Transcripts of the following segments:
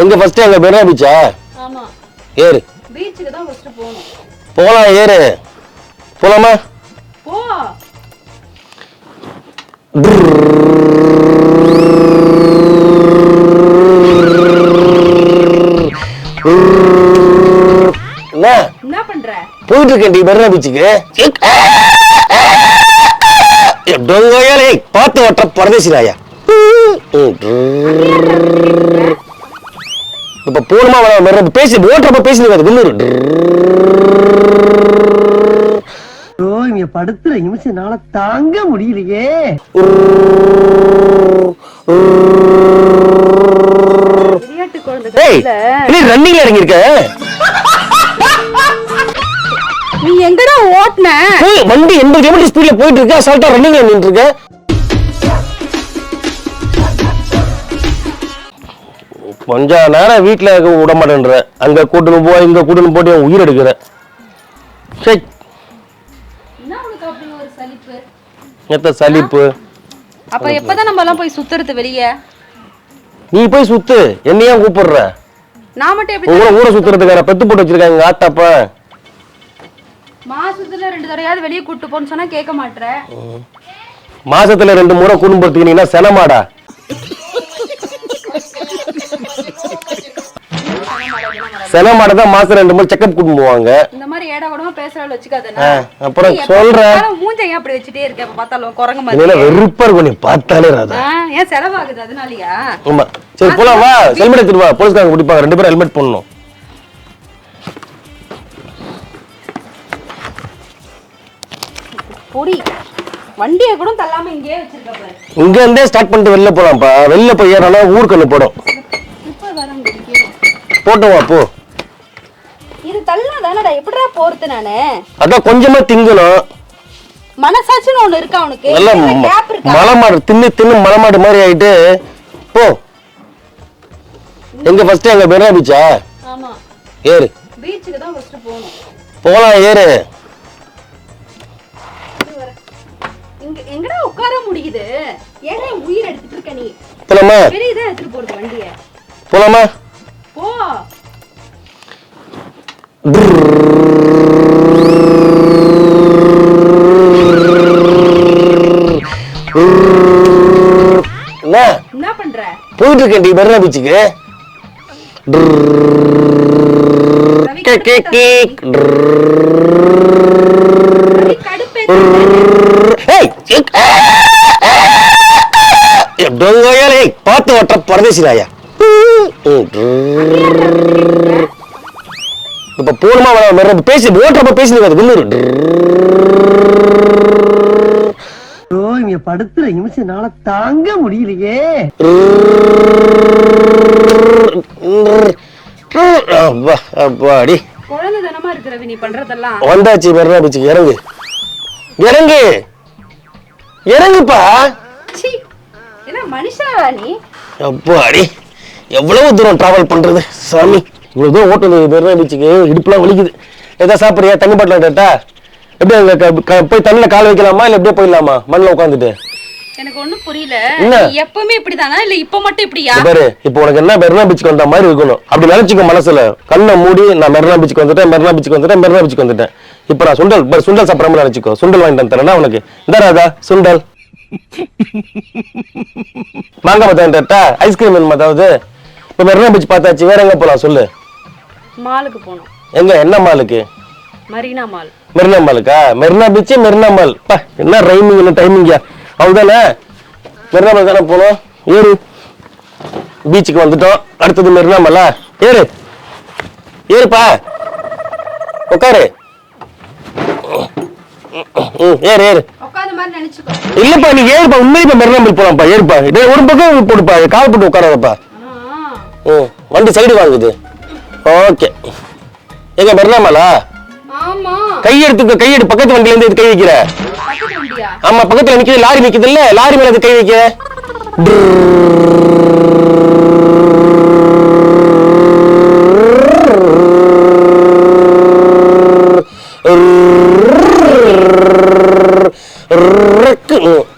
எங்க ஃபர்ஸ்ட் எங்க மெரினா பீச்சா? ஆமா. ஏறு. பீச்சுக்கு தான் ஃபர்ஸ்ட் போணும். போலாம் ஏறு. போலாமா? போ. என்ன பண்ற? போயிட்டு இருக்கேன் மெரினா பீச்சுக்கு. டொங்கோயாலே பார்த்து ஓட்ட பரதேசிராயா. இப்ப போணுமா மெரினா பேசி ஓட்டுறப்ப பேசினது குன்னூர். இங்க படுத்துற நிமிஷம்னால தாங்க முடியலையே. விளையாட்டு குழந்தை ரன்னிங்ல இறங்கி இருக்க. நீ எங்கடா ஓட்டுன? வண்டி 80 km ஸ்பீட்ல போயிட்டு இருக்க, அசால்ட்டா ரன்னிங்ல நின்னுட்டு இருக்க. கொஞ்ச நேரம் வீட்டுல விட மாட்டேன்ற, அங்க கூட்டணும் போ இங்க கூட்டணும் போட்டு உயிர் எடுக்கிற. சரி எத்த சலிப்பு. அப்ப எப்பதான் நம்ம எல்லாம் போய் சுத்துறது வெளியே? நீ போய் சுத்து, என்னையா கூப்பிடுற? நான் மட்டும் எப்படி ஊரை சுத்துறதுக்கார பெத்து போட்டு வச்சிருக்காங்க ஆத்தாப்ப. மாசத்துல 2 தடவையாவது வெளியே கூட்டு போன்னு சொன்னா கேட்க மாட்டேற. மாசத்துல 2 முறை குடும்பத்துக்கு நீ செனமாடா. செனமாடதான் மாசம் 2 முறை செக்அப் கூட்டு போவாங்க. இந்த மாதிரி ஏடா கூடமா பேசறால வச்சுக்காதே. அப்புறம் சொல்றேன் மூஞ்ச ஏன் அப்படி வச்சிட்டே இருக்க? அப்ப பார்த்தாலும் குரங்கு மாதிரி. இதெல்லாம் வெறுப்பா இருக்கும், நீ பார்த்தாலே ராதா. ஏன் செலவாகுது அதனாலயா? ஆமா சரி போலாம் வா. ஹெல்மெட் எடுத்துட்டு வா, போலீஸ்காரங்க பிடிப்பாங்க. 2 பேரும் ஹெல்மெட் போடணும். பொடி வண்டியை கூட தள்ளாம இங்கே வச்சிருக்க பாரு. இங்க இருந்தே ஸ்டார்ட் பண்ணிட்டு வெளில போலாம்ப்பா. வெளில போய் ஏறனா ஊருக்கு போடும். இப்ப வரங்க போட்டு வா போ. இது தள்ளாதானடா, எப்படிடா போறது நானு? அதான் கொஞ்சமா திங்கணும். மனசாட்சின்னு ஒண்ணு இருக்கா உனக்கு? கேப் இருக்கா? மலமாடு தின்னு மலமாடு மாதிரி ஆயிட்டு போ. எங்க ஃபர்ஸ்ட் எங்க மெரினா பீச்சா? ஆமா. ஏறு. பீச்சுக்கு தான் ஃபர்ஸ்ட் போணும். போலாம் ஏறு. எங்கடா உட்கார முடியுது? ஏன்டா உயிர் எடுத்துட்டு இருக்க நீ? போலாமா? வெளிய தான் எடுத்துட்டு போறது வண்டியை. போலாமா? போ. என்ன பண்ற? போயிட்டு இருக்கேன் மெரினா பீச்சுக்கு. டொங்கோயாலே பார்த்து ஓட்ட பரதேசிராயா. இப்ப போணுமா பேசி ஓட்டுறப்ப பேசினது குன்னூர். இங்க படுத்துற நிமிஷம்னால தாங்க முடியலையே. அப்பாடி குழந்தை தனமா இருக்கிற நீ பண்றதெல்லாம். வந்தாச்சு மெரினா பீச்சுக்கு. இறங்கு இறங்கு இறங்குப்பா. என்ன மனுஷனா நீ? அப்பாடி எவ்வளவு தூரம் டிராவல் பண்றது சாமி. இவ்வளவு தூரம் ஓட்டுறது மெரினா பீச்சுக்கு, இடுப்புலாம் வலிக்குது. ஏதாவது சாப்பிடுறியா? தண்ணி பாட்டில் கேட்டா எப்படி அங்க போய் தண்ணில கால் வைக்கலாமா இல்ல எப்படியே போயிடலாமா மண்ணில் உட்காந்துட்டு? எனக்கு ஒண்ணும் புரியல. எப்பவுமே இப்படிதானா இல்ல இப்ப மட்டும் இப்படியா? பாரு இப்போ உனக்கு என்ன மெரினா பீச்சுக்கு வந்த மாதிரி இருக்கணும் அப்படி நினைச்சுக்க மனசுல. கண்ணை மூடி நான் மெரினா பீச்சுக்கு வந்துட்டேன் மெரினா பீச்சுக்கு வந்துட்டேன். இப்ப நான் சுண்டல் சாப்பிட்ற மாதிரி நினைச்சுக்கோ. சுண்டல் வாங்கிட்டு தரேன்னா உனக்கு இந்த ராதா சுண்டல். மாங்காய் மத்தான்ட்டா ஐஸ்கிரீம் வேணுமா? அதாவது இப்ப மெரினா பீச் பார்த்தாச்சு, வேற எங்க போலாம் சொல்லு? மாலுக்கு போனோம். எங்க என்ன மாலுக்கு? மரீனா மால். மெரினா மாலுக்கா? Marina beach Marina mall. என்ன ரைமிங் என்ன டைமிங்கா? அவ்வளவுதானே. மெரினா மால் தானே போனோம். ஏறு. பீச்சுக்கு வந்துட்டோம். அடுத்தது மெரினா மாலா? ஏறு ஏறுப்பா. உட்காரு. ஏறு ஏறு. உட்கார்ந்த மாதிரி நினைச்சுக்கோ. இல்லப்பா நீ ஏறுப்பா. உண்மையிப்பா மெரினா மால் போலாம்ப்பா. ஏறுப்பா. ஒரு பக்கம் போடுப்பா, கால் போட்டு உட்காராதப்பா. வண்டி சைடு வாங்குது. ஓகே. எங்க மெரினா மாலா? ஆமா. கை எடுத்துக்க. கை எடு. பக்கத்து வண்டியில இருந்து இது கை வைக்கிற. பக்கத்து வண்டியா? ஆமா பக்கத்துல நிக்குது, லாரி நிக்குது இல்ல, லாரி மேல அது கை வைக்க.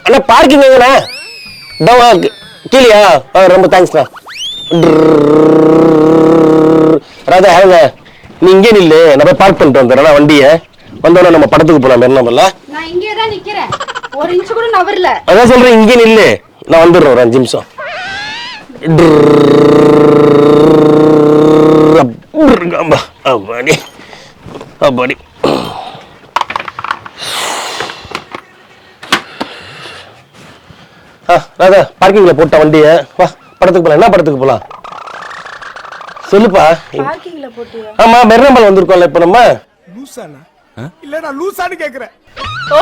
அண்ணா பார்க்கிங் எங்கண்ணா? கீழயா? ரொம்ப தேங்க்ஸ்ண்ணா. ராதா ஹேங்க நீ இங்கே நில்லு, நான் போய் பார்க் பண்ணிட்டு வந்துடுறேன் வண்டியை. வந்தோடனே நம்ம படத்துக்கு போலாம் மெரினாமல்ல. நான் இங்கே தான் நிக்கிறேன், ஒரு இன்ச்சு கூட நவரல. அதான் சொல்றேன், இங்கே நில்லு, நான் வந்துடுறேன் ஒரு 5 நிமிஷம். அப்பாடி அப்பாடி. ராதா பார்க்கிங்ல போட்ட வண்டியை, வா படத்துக்கு போலாம். என்ன படத்துக்கு போலாம் சொல்லுப்பா. பார்க்கிங்ல போட்டியா? ஆமா மெரினாமல் வந்திருக்கோம்ல இப்ப நம்ம. லூசானா இல்ல நான் லூசான்னு கேக்குறேன். ஓ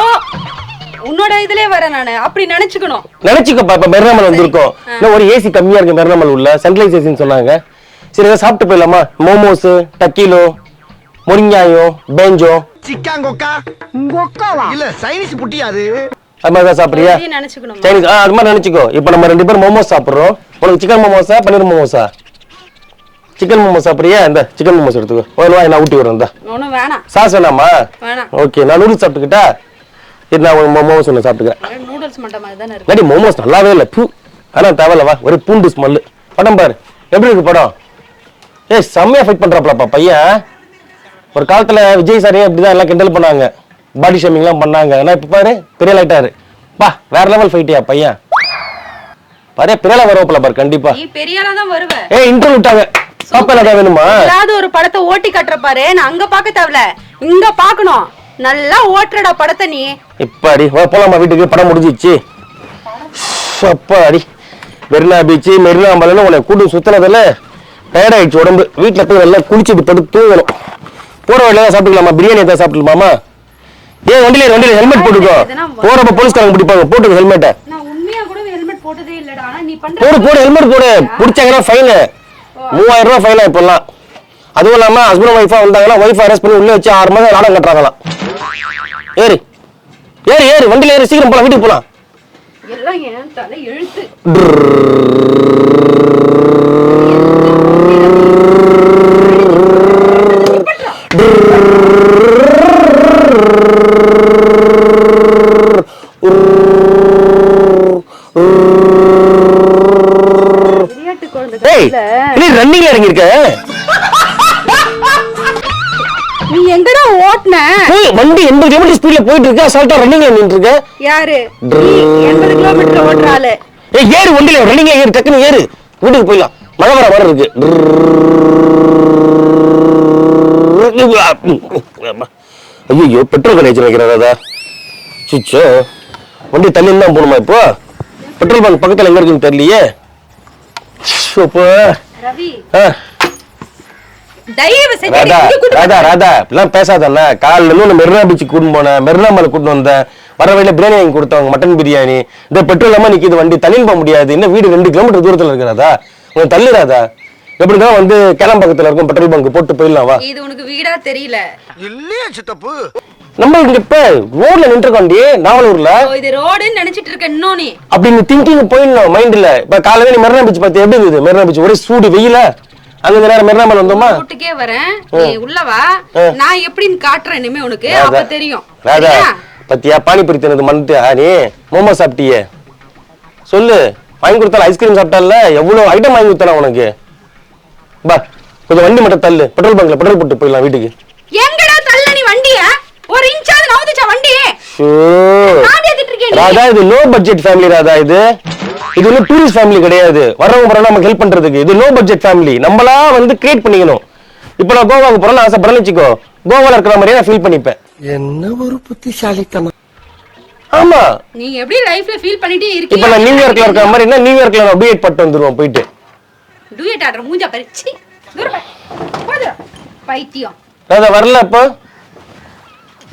உன்னோட இதுலயே வர நானு அப்படி நினைச்சுக்கணும். நினைச்சுக்கப்பா, இப்ப மெரினாமல் வந்திருக்கோம். இன்னும் ஒரு ஏசி கம்மியா இருக்கு மெரினாமல் உள்ள, சென்ட்ரலைஸ் ஏசின்னு சொன்னாங்க. சரி ஏதாவது சாப்பிட்டு போயிடலாமா? மோமோஸ், டக்கீலோ, முரிங்காயோ, பேஞ்சோ, சிக்காங்கொக்கா கொக்காவா இல்ல சைனீஸ் புட்டியாது. அது மாதிரி தான் சாப்பிடுறியா? நினைச்சுக்கணும். சைனீஸ் அது மாதிரி நினைச்சுக்கோ. இப்ப நம்ம 2 பேரும் மோமோஸ் சாப்பிடுறோம். உனக்கு சிக்கன் மோமோஸா பன்னீர் மோமோஸா? சிக்கன் மோமோஸ் சாப்பிடுறியா? இந்த சிக்கன் மோமோஸ் எடுத்துக்கோ. ஒரு வா நான் ஊட்டி வரேன். ஒன்னும் வேணாம். சாஸ் வேணாமா? வேணாம். ஓகே நான் நூடுல்ஸ் சாப்பிட்டுக்கிட்டா. இது நான் மோமோஸ் ஒன்று சாப்பிட்டுக்கிறேன். நூடுல்ஸ் மட்டும் மாதிரி தானே இருக்கு. இல்லாட்டி மோமோஸ் நல்லாவே இல்லை. பூ ஆனால் தேவையில்ல, வா ஒரு பூண்டு ஸ்மெல்லு. படம் பாரு எப்படி இருக்கு படம். செம்மையா ஃபைட் பண்றாப்லப்பா பையன். ஒரு காலத்துல விஜய் சாரே இப்படிதான் எல்லாம் கிண்டல் பண்ணாங்க, பாடி ஷேமிங்லாம் பண்ணாங்க. ஆனா இப்ப பாரு பெரிய லைட்டாரு. பா வேற லெவல் ஃபைட்டியா பையன். பாரு பெரிய வரவப்பல பாரு கண்டிப்பா. நீ பெரிய ஆளா தான் வருவ. இன்டர்வியூ விட்டாங்க. பாப்பல தான் வேணுமா? ஏதாவது ஒரு படத்தை ஓட்டி கட்டற பாரு. நான் அங்க பார்க்க தேவல, இங்க பார்க்கணும். நல்லா ஓட்டுறடா படத்தை நீ. இப்பாடி வா போலாமா வீட்டுக்கு, படம் முடிஞ்சிச்சு. அப்பாடி மெரினா பீச் மெரினா மலைன்னு உன்னை கூட்டு சுத்தினதுல டயர்ட் ஆயிடுச்சு உடம்பு. வீட்டுல போய் நல்லா குளிச்சுட்டு படுத்து தூங்கணும். போற வழியில சாப்பிட்டுக்கலாமா? பிரியாணி ஏதாவது சாப்பிட்டுலாமா? வண்டியில ஹெல்மெட் போட்டுக்கோ. போறப்ப போலீஸ்காரங்க பிடிப்பாங்க, போட்டுக்கோ ஹெல்மெட்டை. நான் உண்மையா கூட ஹெல்மெட் போட்டதே இல்லடா. ஆனா நீ பண்ற போடு ஹெல்மெட் போடு. பிடிச்சாங்கன்னா ஃபைன் 3000 ரூபாய் ஃபைனா இப்பெல்லாம். அதுவும் இல்லாம ஹஸ்பண்ட் ஒய்ஃபா வந்தாங்கன்னா ஒய்ஃப் அரெஸ்ட் பண்ணி உள்ள வச்சு 6 மாதம் நாடகம் கட்டுறாங்களாம். ஏறு ஏறு ஏறு வண்டியில ஏறு, சீக்கிரம் போலாம் வீட்டுக்கு போலாம். எல்லாம் ஏன் தலை எழுத்து. ரன்னிங்ல இறங்கி இருக்க. நீ எங்கடா ஓட்டுன? வண்டி 80 கிலோமீட்டர் ஸ்பீட்ல போயிட்டு இருக்க, அசால்ட்டா ரன்னிங்ல நின்னு இருக்க. யாரு? 80 கிலோமீட்டர் ஓட்டுறாளே. ஏறு வண்டியில, ரன்னிங்ல ஏறு, டக்குனு ஏறு, வீட்டுக்கு போயிடலாம். மழை வர மாதிரி இருக்கு. ஐயோ பெட்ரோல் கடைச்சு வைக்கிறதா? சுச்சோ வண்டி தள்ளி தான் போகணுமா இப்போ? பெட்ரோல் பங்க் பக்கத்துல எங்க இருக்குன்னு தெரியலையே. ரவி ராதா இப்பெல்லாம் பேசாதண்ணா. காலைல இருந்து மெரினா பீச்சுக்கு கூட்டு போனேன், மெரினா மலை கூட்டு வந்தேன். வர வழியில பிரியாணி வாங்கி கொடுத்தாங்க, மட்டன் பிரியாணி. இந்த பெட்ரோல் இல்லாம நிக்குது வண்டி, தள்ளின்னு போக முடியாது. இன்னும் வீடு 2 கிலோமீட்டர் தூரத்துல இருக்கிறதா? உனக்கு தள்ளுறாதா? எப்படிதான் வந்து கேளம் பக்கத்துல இருக்கும் பெட்ரோல் பங்க் போட்டு போயிடலாம். வா. இது உனக்கு வீடா தெரியல இல்லையா சித்தப்பு? நம்ம இங்க இப்ப ரோட்ல நின்றுக்கோண்டி, நாவலூர்ல. இது ரோடுன்னு நினைச்சிட்டு இருக்க இன்னும் நீ. அப்படி நீ திங்கிங் போயிடணும் மைண்ட்ல. இப்ப காலையில நீ மெரினா பீச் பார்த்து எப்படி இருந்தது? மெரினா பீச் ஒரே சூடு வெயில. அங்க நேரம் மெரினா மலை வந்தோமா? வீட்டுக்கே வரேன், நீ உள்ள வா. நான் எப்படின்னு காட்டுறேன் இனிமே உனக்கு, அப்ப தெரியும். ராதா பத்தியா பானிபூரி தின்னது மறந்துட்டியா? நீ மோமோ சாப்பிட்டியே சொல்லு. வாங்கி கொடுத்தாலும் ஐஸ்கிரீம் சாப்பிட்டால, எவ்வளவு ஐட்டம் வாங்கி கொடுத்தா உனக்கு. பா கொஞ்சம் வண்டி மட்டும் தள்ளு, பெட்ரோல் பங்க்ல பெட்ரோல் போட்டு போயிடலாம் வீட்டுக்கு. எங்கடா தள்ள நீ வண்டிய? ஒரு இன்ச்சாவது நவுந்துச்சா வண்டி? ராதா இது லோ பட்ஜெட் ஃபேமிலி ராதா. இது ஒன்னும் டூரிஸ்ட் ஃபேமிலி கிடையாது. வரவங்க போறோம் நமக்கு ஹெல்ப் பண்றதுக்கு. இது லோ பட்ஜெட் ஃபேமிலி. நம்மளா வந்து கிரியேட் பண்ணிக்கணும். இப்ப நான் கோவாக்கு போறேன்னு ஆசைப்படுறேன்னு வச்சுக்கோ, கோவால இருக்கிற மாதிரியே நான் ஃபீல் பண்ணிப்பேன். என்ன ஒரு புத்திசாலித்தனம். ஆமா நீ எப்படி லைஃப்ல ஃபீல் பண்ணிட்டே இருக்கீங்க. இப்ப நான் நியூயார்க்ல இருக்கிற மாதிரி என்ன, நியூயார்க்ல நான் டூயட் பாட்டு வந்துருவோம் போயிட்டு. டூயட் ஆடுற மூஞ்சா பாரு. சீ தூர போடா பைத்தியம். ராதா வரல அப்போ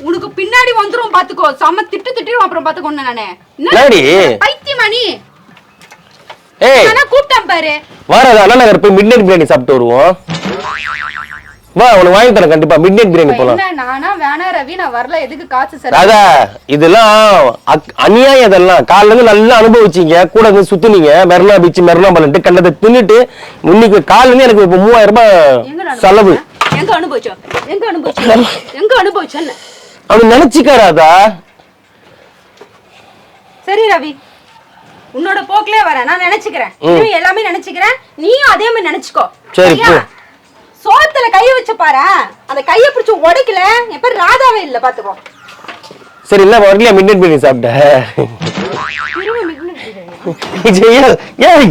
உனக்கு பின்னாடி வந்துரும் பாத்துக்கோ. சம திட்டிரும் அப்புறம் பாத்துக்கோ. நானே நாடி பைத்தியமா நீ? ஏய் நான் கூப்பிட்டேன் பாரு. வாரதா அண்ணா நகர் போய் மிட்நைட் பிரியாணி சாப்பிட்டு வருவோம். வா உனக்கு வாங்கி தரேன் கண்டிப்பா. மிட்நைட் பிரியாணி போலாம். நானா வேணா ரவி, நான் வரல. எதுக்கு காசு சார்? ராதா இதெல்லாம் அநியாயம். இதெல்லாம் காலைல இருந்து நல்லா அனுபவிச்சீங்க, கூட இருந்து சுத்துனீங்க, மெரினா பீச் மெரினா மலைன்ட்டு கண்டதை தின்னுட்டு இன்னைக்கு காலைல இருந்து எனக்கு இப்ப 3000 ரூபாய் செலவு. எங்க அனுபவிச்சோம்? எங்க அனுபவிச்சேன்னு அவனு நினைச்சுக்காராதா? சரி ரவி, உன்னோட போக்கிலே வரேன். நான் நினைச்சுக்கிறேன், எல்லாமே நினைச்சுக்கிறேன். நீயும் அதே மாதிரி நினைச்சுக்கோ. சரி போ. சோத்துல கைய வச்சு பாரு, அந்த கைய பிடிச்சு உடைக்கல என் பேர் ராதாவே இல்ல பாத்துக்கோ. சரி இல்ல வரலையா மிட் நைட் பிரியாணி சாப்பிட்ட திரும்ப midnight பிரியாணி. ஜெயா ஏய்